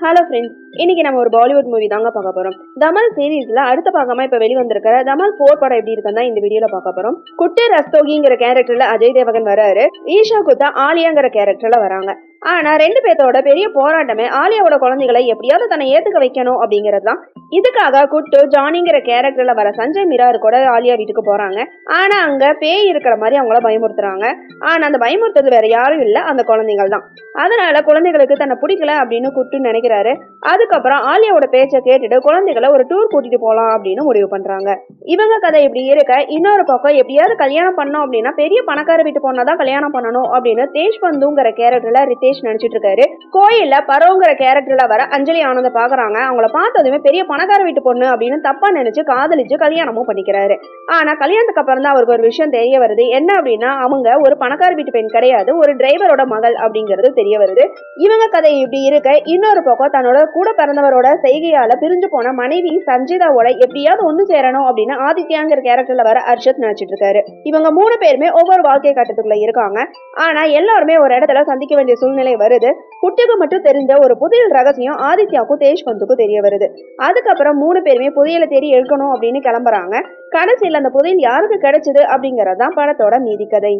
Hello friends, இன்னைக்கு நம்ம ஒரு பாலிவுட் மூவி தாங்க பார்க்க போறோம். தமல் சீரீஸ்ல அடுத்த பாகமா இப்ப வெளிவந்திருக்கிற தமல் 4 படம் எப்படி இருக்குன்னு இந்த வீடியோல பார்க்க போறோம். குட்டி ரஸ்தோகிங்கிற கேரக்டர்ல அஜய் தேவகன் வராரு. ஈஷா குத்தா ஆலியாங்கிற கேரக்டர்ல வராங்க. ஆனா ரெண்டு பேர்த்தோட பெரிய போராட்டமே ஆலியாவோட குழந்தைகளை எப்படியாவது தன்னை ஏத்துக்க வைக்கணும் அப்படிங்கிறது தான். இதுக்காக குட்டு ஜானிங்கிற கேரக்டர்ல வர சஞ்சய் மிரார் கூட ஆலியா வீட்டுக்கு போறாங்க. ஆனா அங்க பேய் இருக்கிற மாதிரி அவங்கள பயமுறுத்துறாங்க. ஆனா அந்த பயமுறுத்துறது வேற யாரும் இல்ல, அந்த குழந்தைகள் தான். அதனால குழந்தைகளுக்கு தன்னை பிடிக்கல அப்படின்னு குட்டு நினைக்கிறாரு. அதுக்கப்புறம் ஆலியாவோட பேச்சை கேட்டுட்டு குழந்தைகளை ஒரு டூர் கூட்டிட்டு போலாம் அப்படின்னு முடிவு பண்றாங்க. இவங்க கதை இப்படி இருக்க, இன்னொரு பக்கம் எப்படியாவது கல்யாணம் பண்ணோம் அப்படின்னா பெரிய பணக்கார வீட்டு பொண்ணாதான் கல்யாணம் பண்ணணும் அப்படின்னு தேஷ்பந்துங்கிற கேரக்டர்ல ரிதேஷ் நினைச்சிட்டு இருக்காரு. கோயில்ல பரோங்கிற கேரக்டர்ல வர அஞ்சலி ஆனந்த பாக்குறாங்க. அவங்கள பார்த்ததுமே பெரிய பணக்கார வீட்டு பொண்ணு அப்படின்னு தப்பா நினைச்சு காதலிச்சு கல்யாணமும் பண்ணிக்கிறாரு. ஆனா கல்யாணத்துக்கு அப்புறம் தான் அவருக்கு ஒரு விஷயம் தெரிய வருது. என்ன அப்படின்னா அவங்க ஒரு பணக்கார வீட்டு பெண் கிடையாது, ஒரு டிரைவரோட மகள் அப்படிங்கிறது தெரிய வருது. இவங்க கதை இப்படி இருக்க, இன்னொரு பக்கம் தன்னோட கூட பிறந்தவரோட செய்கையால பிரிஞ்சு போன மனைவி சஞ்சிதாவோட எப்படியாவது ஒண்ணு சேரணும் அப்படின்னு ஆதித்யாங்கிற கேரக்டர்ல வர அர்ஷத் நினைச்சிட்டு இருக்காரு. இவங்க மூணு பேருமே ஒவ்வொரு வாழ்க்கை கட்டத்துக்குள்ள இருக்காங்க. ஆனா எல்லாருமே ஒரு இடத்துல சந்திக்க வேண்டிய சூழ்நிலை வருது. குட்டிக்கு மட்டும் தெரிஞ்ச ஒரு புதையல் ரகசியம் ஆதித்யாவுக்கும் தேஷ்பந்துக்கும் தெரிய வருது. அதுக்கப்புறம் மூணு பேருமே புதையலை தேடி எடுக்கணும் அப்படின்னு கிளம்புறாங்க. கடைசியில் அந்த புதையல் யாருக்கு கிடைச்சது அப்படிங்கறதுதான் படத்தோட மீதி கதை.